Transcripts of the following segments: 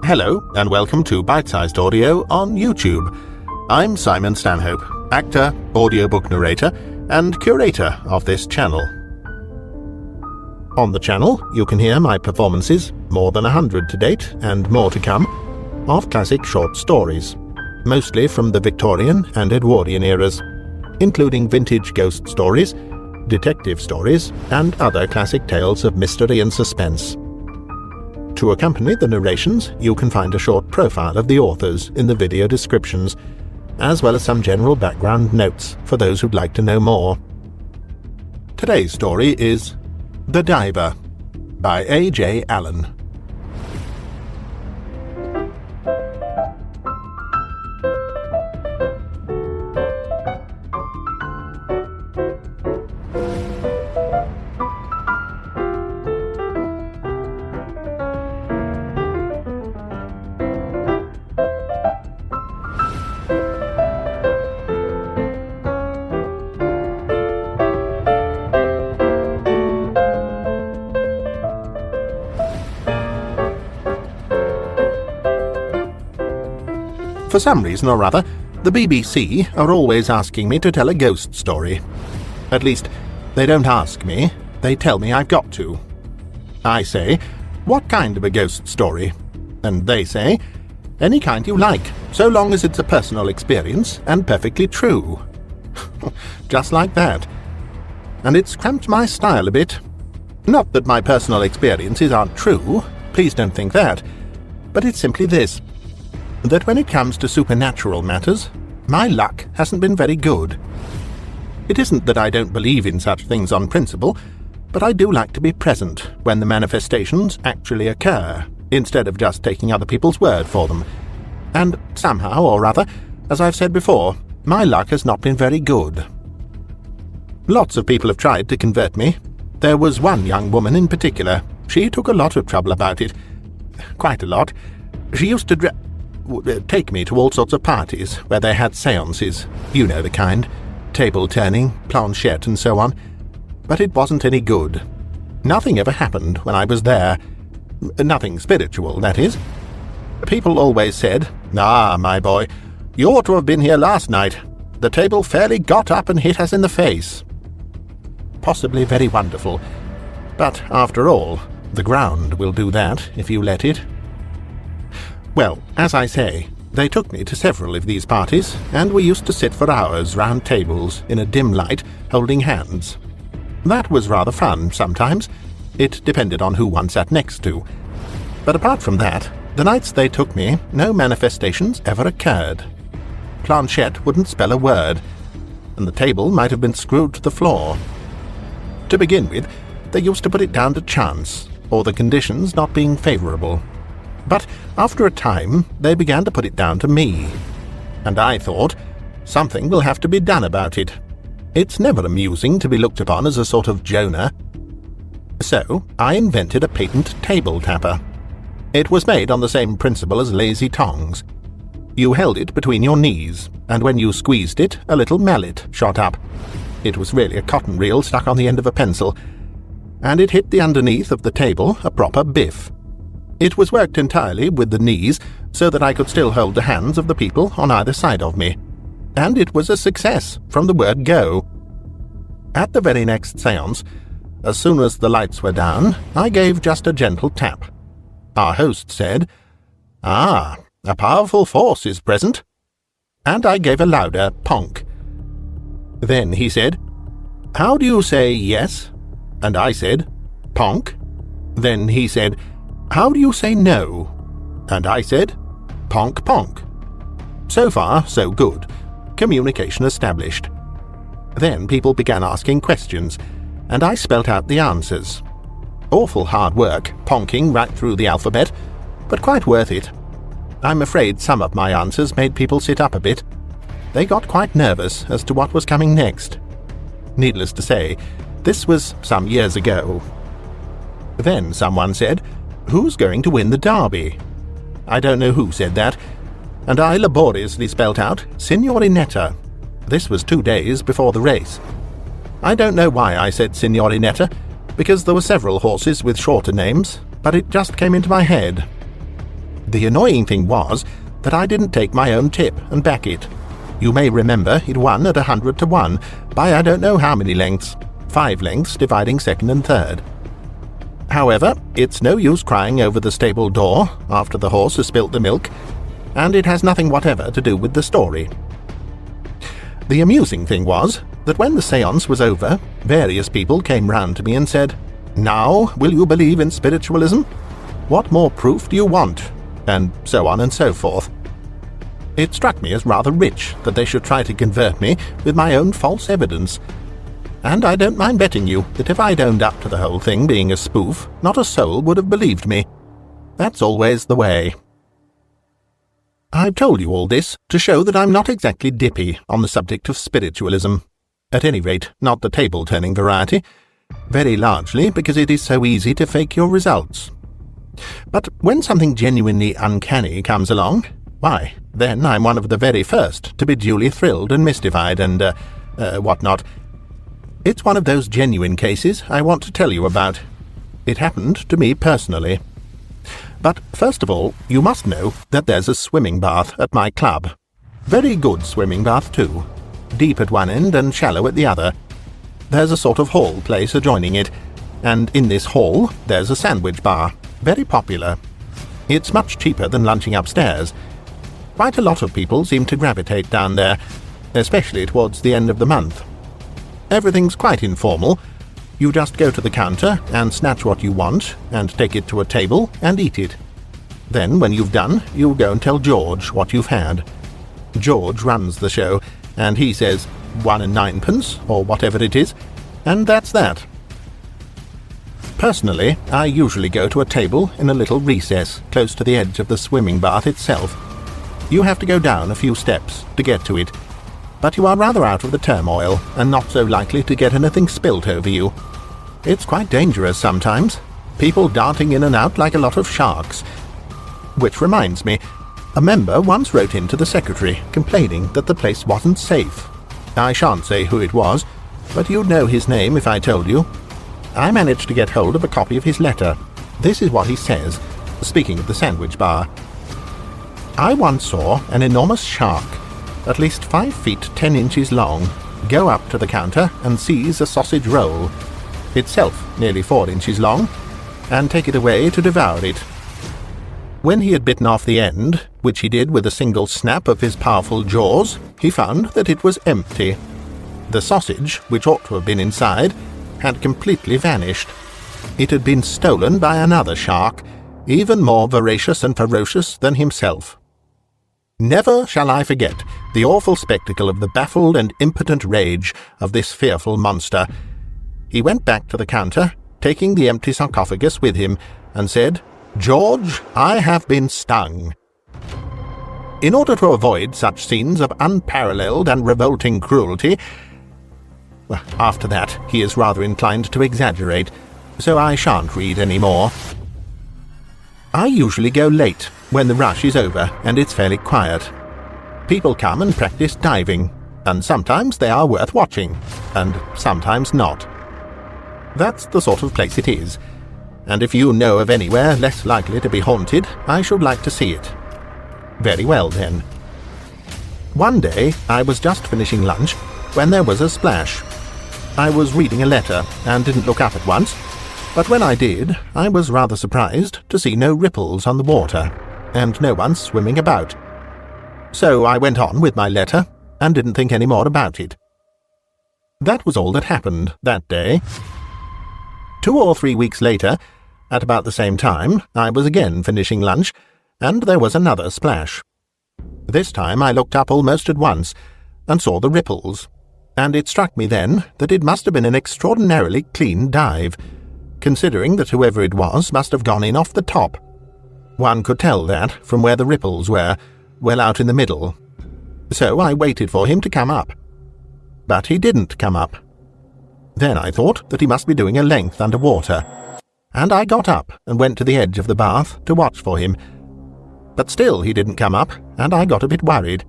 Hello, and welcome to Bitesized Audio on YouTube. I'm Simon Stanhope, actor, audiobook narrator, and curator of this channel. On the channel, you can hear my performances, more than 100 to date, and more to come, of classic short stories, mostly from the Victorian and Edwardian eras, including vintage ghost stories, detective stories, and other classic tales of mystery and suspense. To accompany the narrations, you can find a short profile of the authors in the video descriptions, as well as some general background notes for those who'd like to know more. Today's story is The Diver by A.J. Allen. For some reason or other, the BBC are always asking me to tell a ghost story. At least, they don't ask me, they tell me I've got to. I say, what kind of a ghost story? And they say, any kind you like, so long as it's a personal experience and perfectly true. Just like that. And it's cramped my style a bit. Not that my personal experiences aren't true, please don't think that, but it's simply this. That when it comes to supernatural matters, my luck hasn't been very good. It isn't that I don't believe in such things on principle, but I do like to be present when the manifestations actually occur, instead of just taking other people's word for them. And somehow or other, as I've said before, my luck has not been very good. Lots of people have tried to convert me. There was one young woman in particular. She took a lot of trouble about it. Quite a lot. She used to take me to all sorts of parties where they had seances, you know the kind, table turning, planchette and so on. But it wasn't any good. Nothing ever happened when I was there. Nothing spiritual, that is. People always said, "Ah, my boy, you ought to have been here last night. The table fairly got up and hit us in the face." Possibly very wonderful. But after all, the ground will do that if you let it. Well, as I say, they took me to several of these parties, and we used to sit for hours round tables in a dim light, holding hands. That was rather fun sometimes. It depended on who one sat next to. But apart from that, the nights they took me, no manifestations ever occurred. Planchette wouldn't spell a word, and the table might have been screwed to the floor. To begin with, they used to put it down to chance, or the conditions not being favourable. But after a time, they began to put it down to me. And I thought, something will have to be done about it. It's never amusing to be looked upon as a sort of Jonah. So I invented a patent table tapper. It was made on the same principle as lazy tongs. You held it between your knees, and when you squeezed it, a little mallet shot up. It was really a cotton reel stuck on the end of a pencil, and it hit the underneath of the table a proper biff. It was worked entirely with the knees, so that I could still hold the hands of the people on either side of me. And it was a success, from the word go. At the very next séance, as soon as the lights were down, I gave just a gentle tap. Our host said, "Ah, a powerful force is present." And I gave a louder ponk. Then he said, "How do you say yes?" And I said, "Ponk." Then he said, "How do you say no?" And I said, "Ponk, ponk." So far, so good. Communication established. Then people began asking questions, and I spelt out the answers. Awful hard work, ponking right through the alphabet, but quite worth it. I'm afraid some of my answers made people sit up a bit. They got quite nervous as to what was coming next. Needless to say, this was some years ago. Then someone said, "Who's going to win the derby?" I don't know who said that, and I laboriously spelt out Signorinetta. This was 2 days before the race. I don't know why I said Signorinetta, because there were several horses with shorter names, but it just came into my head. The annoying thing was that I didn't take my own tip and back it. You may remember it won at 100 to 1 by I don't know how many lengths, 5 lengths dividing second and third. However, it's no use crying over the stable door after the horse has spilt the milk, and it has nothing whatever to do with the story. The amusing thing was that when the séance was over, various people came round to me and said, "Now, will you believe in spiritualism? What more proof do you want?" and so on and so forth. It struck me as rather rich that they should try to convert me with my own false evidence. And I don't mind betting you that if I'd owned up to the whole thing being a spoof, not a soul would have believed me. That's always the way. I've told you all this to show that I'm not exactly dippy on the subject of spiritualism. At any rate, not the table-turning variety, very largely because it is so easy to fake your results. But when something genuinely uncanny comes along, why, then I'm one of the very first to be duly thrilled and mystified and, whatnot. It's one of those genuine cases I want to tell you about. It happened to me personally. But first of all, you must know that there's a swimming bath at my club. Very good swimming bath too. Deep at one end and shallow at the other. There's a sort of hall place adjoining it, and in this hall there's a sandwich bar, very popular. It's much cheaper than lunching upstairs. Quite a lot of people seem to gravitate down there, especially towards the end of the month. Everything's quite informal. You just go to the counter and snatch what you want and take it to a table and eat it. Then, when you've done, you go and tell George what you've had. George runs the show, and he says 1 and 9pence, or whatever it is, and that's that. Personally, I usually go to a table in a little recess close to the edge of the swimming bath itself. You have to go down a few steps to get to it, but you are rather out of the turmoil and not so likely to get anything spilt over you. It's quite dangerous sometimes, people darting in and out like a lot of sharks. Which reminds me, a member once wrote in to the secretary complaining that the place wasn't safe. I shan't say who it was, but you'd know his name if I told you. I managed to get hold of a copy of his letter. This is what he says, speaking of the sandwich bar. "I once saw an enormous shark, at least 5 feet 10 inches long, go up to the counter and seize a sausage roll, itself nearly 4 inches long, and take it away to devour it. When he had bitten off the end, which he did with a single snap of his powerful jaws, he found that it was empty. The sausage, which ought to have been inside, had completely vanished. It had been stolen by another shark, even more voracious and ferocious than himself. Never shall I forget the awful spectacle of the baffled and impotent rage of this fearful monster. He went back to the counter, taking the empty sarcophagus with him, and said, 'George, I have been stung.' In order to avoid such scenes of unparalleled and revolting cruelty, after that he is rather inclined to exaggerate, so I shan't read any more. I usually go late, when the rush is over and it's fairly quiet. People come and practice diving, and sometimes they are worth watching, and sometimes not. That's the sort of place it is, and if you know of anywhere less likely to be haunted, I should like to see it. Very well, then. One day I was just finishing lunch when there was a splash. I was reading a letter and didn't look up at once, but when I did, I was rather surprised to see no ripples on the water, and no one swimming about. So I went on with my letter, and didn't think any more about it. That was all that happened that day. 2 or 3 weeks later, at about the same time, I was again finishing lunch, and there was another splash. This time I looked up almost at once, and saw the ripples, and it struck me then that it must have been an extraordinarily clean dive, considering that whoever it was must have gone in off the top. One could tell that from where the ripples were, well out in the middle. So I waited for him to come up. But he didn't come up. Then I thought that he must be doing a length under water, and I got up and went to the edge of the bath to watch for him. But still he didn't come up, and I got a bit worried.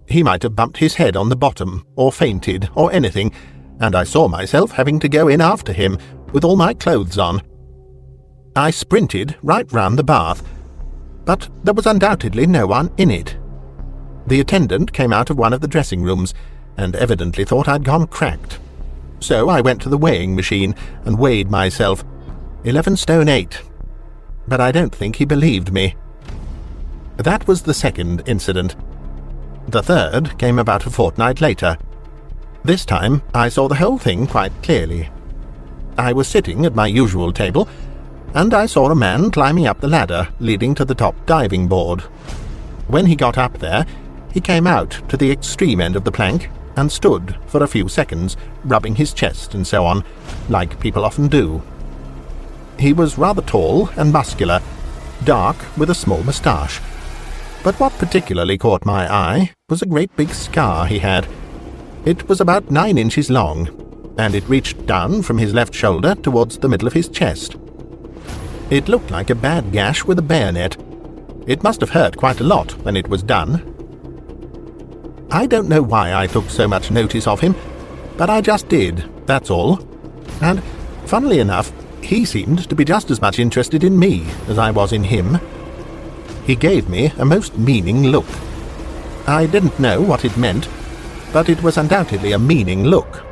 He might have bumped his head on the bottom, or fainted, or anything, and I saw myself having to go in after him, with all my clothes on. I sprinted right round the bath, but there was undoubtedly no one in it. The attendant came out of one of the dressing rooms and evidently thought I'd gone cracked. So I went to the weighing machine and weighed myself. 11 stone 8. But I don't think he believed me. That was the second incident. The third came about a fortnight later. This time I saw the whole thing quite clearly. I was sitting at my usual table, and I saw a man climbing up the ladder leading to the top diving board. When he got up there, he came out to the extreme end of the plank and stood for a few seconds, rubbing his chest and so on, like people often do. He was rather tall and muscular, dark with a small moustache. But what particularly caught my eye was a great big scar he had. It was about 9 inches long, and it reached down from his left shoulder towards the middle of his chest. It looked like a bad gash with a bayonet. It must have hurt quite a lot when it was done. I don't know why I took so much notice of him, but I just did, that's all. And, funnily enough, he seemed to be just as much interested in me as I was in him. He gave me a most meaning look. I didn't know what it meant, but it was undoubtedly a meaning look.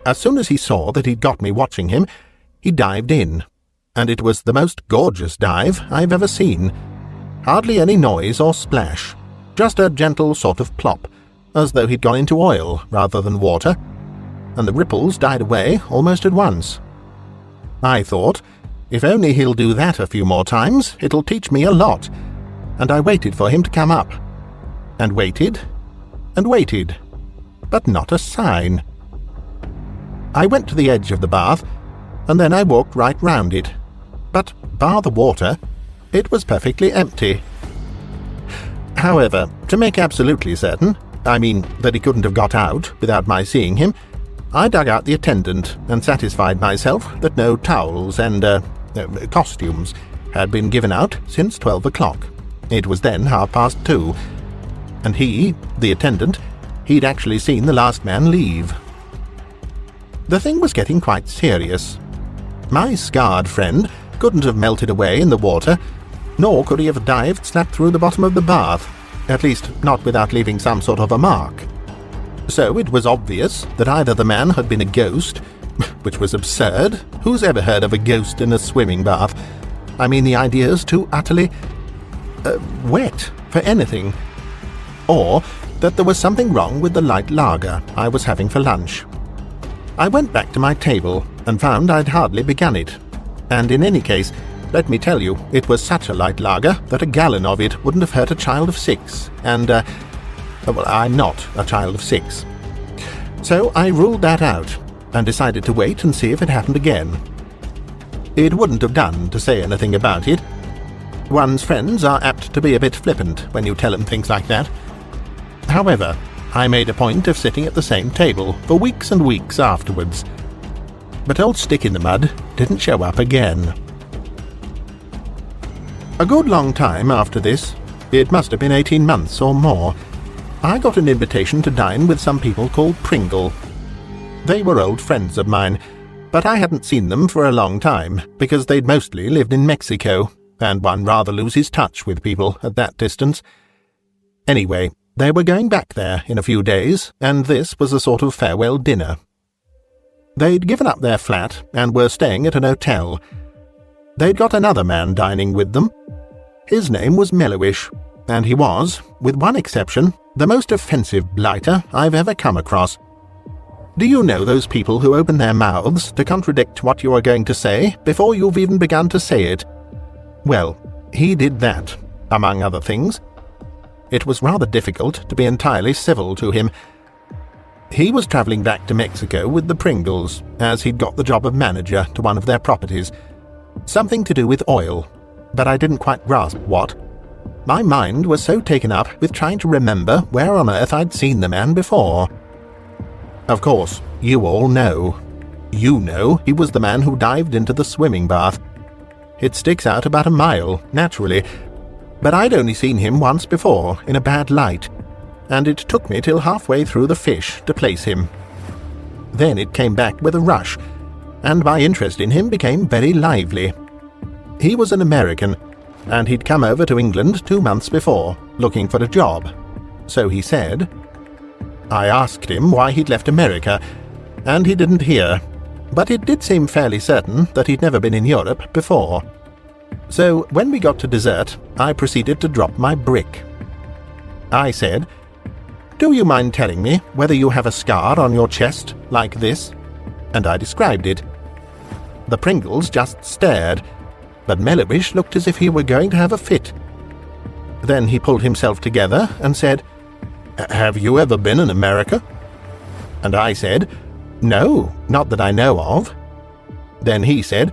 As soon as he saw that he'd got me watching him, he dived in, and it was the most gorgeous dive I've ever seen. Hardly any noise or splash, just a gentle sort of plop, as though he'd gone into oil rather than water, and the ripples died away almost at once. I thought, if only he'll do that a few more times, it'll teach me a lot, and I waited for him to come up, and waited, but not a sign. I went to the edge of the bath, and then I walked right round it, but, bar the water, it was perfectly empty. However, to make absolutely certain, I mean that he couldn't have got out without my seeing him, I dug out the attendant and satisfied myself that no towels and, costumes had been given out since 12 o'clock. It was then 2:30, and he, the attendant, he'd actually seen the last man leave. The thing was getting quite serious. My scarred friend couldn't have melted away in the water, nor could he have dived slap through the bottom of the bath, at least not without leaving some sort of a mark. So it was obvious that either the man had been a ghost, which was absurd. Who's ever heard of a ghost in a swimming bath? I mean, the idea's too utterly wet for anything. Or that there was something wrong with the light lager I was having for lunch. I went back to my table and found I'd hardly begun it. And in any case, let me tell you, it was such a light lager that a gallon of it wouldn't have hurt a child of 6, and, well, I'm not a child of 6. So I ruled that out, and decided to wait and see if it happened again. It wouldn't have done to say anything about it. One's friends are apt to be a bit flippant when you tell them things like that. However, I made a point of sitting at the same table for weeks and weeks afterwards. But old Stick-in-the-Mud didn't show up again. A good long time after this, it must have been 18 months or more, I got an invitation to dine with some people called Pringle. They were old friends of mine, but I hadn't seen them for a long time, because they'd mostly lived in Mexico, and one rather loses touch with people at that distance. Anyway, they were going back there in a few days, and this was a sort of farewell dinner. They'd given up their flat and were staying at an hotel. They'd got another man dining with them. His name was Mellowish, and he was, with one exception, the most offensive blighter I've ever come across. Do you know those people who open their mouths to contradict what you are going to say before you've even begun to say it? Well, he did that, among other things. It was rather difficult to be entirely civil to him. He was travelling back to Mexico with the Pringles, as he'd got the job of manager to one of their properties. Something to do with oil, but I didn't quite grasp what. My mind was so taken up with trying to remember where on earth I'd seen the man before. Of course, you all know. You know he was the man who dived into the swimming bath. It sticks out about a mile, naturally, but I'd only seen him once before, in a bad light, and it took me till halfway through the fish to place him. Then it came back with a rush, and my interest in him became very lively. He was an American, and he'd come over to England 2 months before, looking for a job. So he said. I asked him why he'd left America, and he didn't hear, but it did seem fairly certain that he'd never been in Europe before. So when we got to dessert, I proceeded to drop my brick. I said, "Do you mind telling me whether you have a scar on your chest, like this?" And I described it. The Pringles just stared, but Mellowish looked as if he were going to have a fit. Then he pulled himself together and said, "Have you ever been in America?" And I said, "No, not that I know of." Then he said,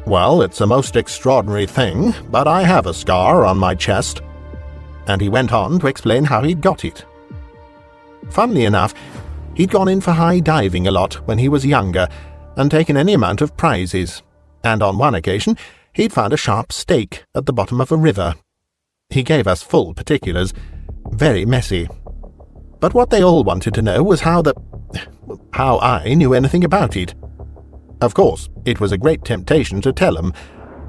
"Well, it's a most extraordinary thing, but I have a scar on my chest." And he went on to explain how he'd got it. Funnily enough, he'd gone in for high diving a lot when he was younger and taken any amount of prizes, and on one occasion he'd found a sharp stake at the bottom of a river. He gave us full particulars, very messy. But what they all wanted to know was how I knew anything about it. Of course, it was a great temptation to tell them,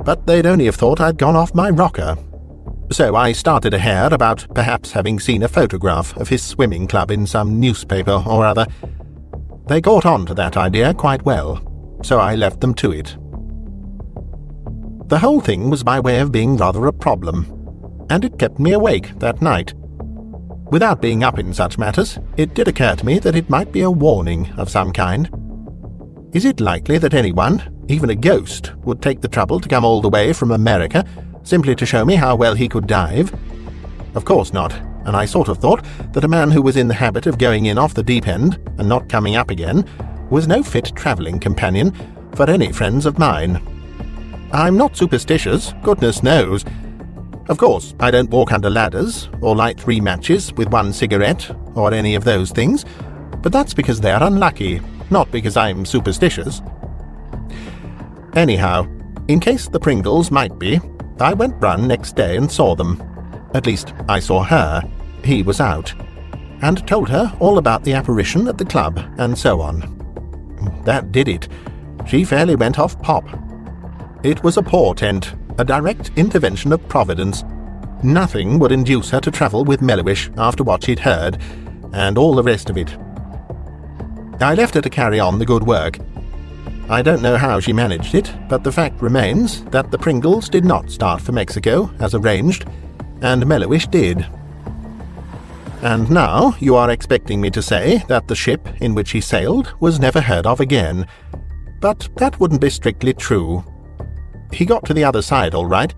but they'd only have thought I'd gone off my rocker. So I started a hare about perhaps having seen a photograph of his swimming club in some newspaper or other. They caught on to that idea quite well, so I left them to it. The whole thing was by way of being rather a problem, and it kept me awake that night. Without being up in such matters, it did occur to me that it might be a warning of some kind. Is it likely that anyone, even a ghost, would take the trouble to come all the way from America simply to show me how well he could dive? Of course not, and I sort of thought that a man who was in the habit of going in off the deep end and not coming up again was no fit travelling companion for any friends of mine. I'm not superstitious, goodness knows. Of course, I don't walk under ladders, or light 3 matches with 1 cigarette, or any of those things, but that's because they're unlucky, not because I'm superstitious. Anyhow, in case the Pringles might be, I went round next day and saw them. At least, I saw her, he was out, and told her all about the apparition at the club, and so on. That did it. She fairly went off pop. It was a portent, a direct intervention of Providence. Nothing would induce her to travel with Mellowish after what she'd heard, and all the rest of it. I left her to carry on the good work. I don't know how she managed it, but the fact remains that the Pringles did not start for Mexico, as arranged, and Mellowish did. And now you are expecting me to say that the ship in which he sailed was never heard of again. But that wouldn't be strictly true. He got to the other side all right,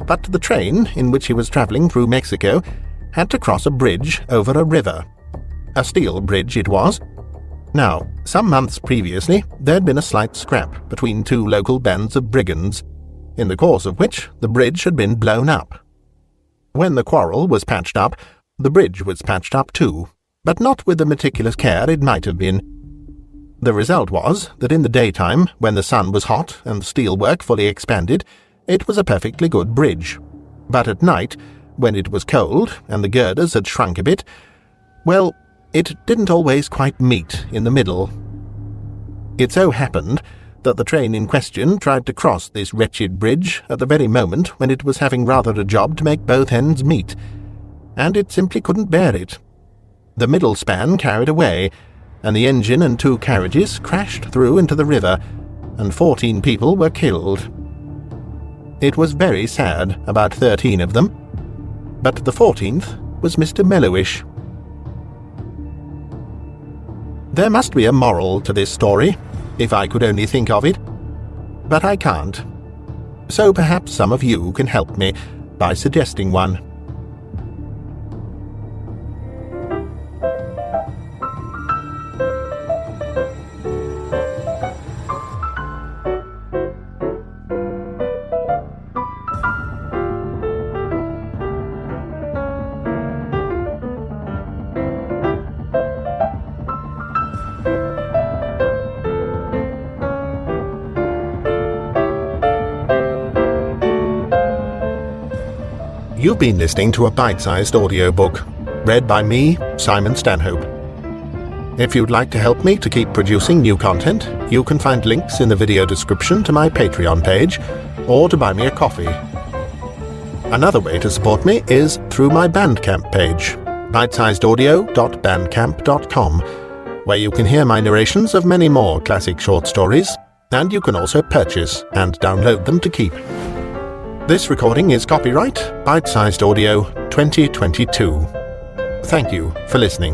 but the train in which he was travelling through Mexico had to cross a bridge over a river. A steel bridge it was. Now, some months previously, there'd been a slight scrap between 2 local bands of brigands, in the course of which the bridge had been blown up. When the quarrel was patched up, the bridge was patched up too, but not with the meticulous care it might have been. The result was that in the daytime, when the sun was hot and the steelwork fully expanded, it was a perfectly good bridge. But at night, when it was cold and the girders had shrunk a bit, well, it didn't always quite meet in the middle. It so happened that the train in question tried to cross this wretched bridge at the very moment when it was having rather a job to make both ends meet, and it simply couldn't bear it. The middle span carried away, and the engine and 2 carriages crashed through into the river, and 14 people were killed. It was very sad, about 13 of them, but the 14th was Mr. Mellowish. There must be a moral to this story, if I could only think of it, but I can't. So perhaps some of you can help me by suggesting one. You've been listening to a bite-sized audiobook, read by me, Simon Stanhope. If you'd like to help me to keep producing new content, you can find links in the video description to my Patreon page, or to buy me a coffee. Another way to support me is through my Bandcamp page, bitesizedaudio.bandcamp.com, where you can hear my narrations of many more classic short stories, and you can also purchase and download them to keep. This recording is copyright Bitesized Audio 2022. Thank you for listening.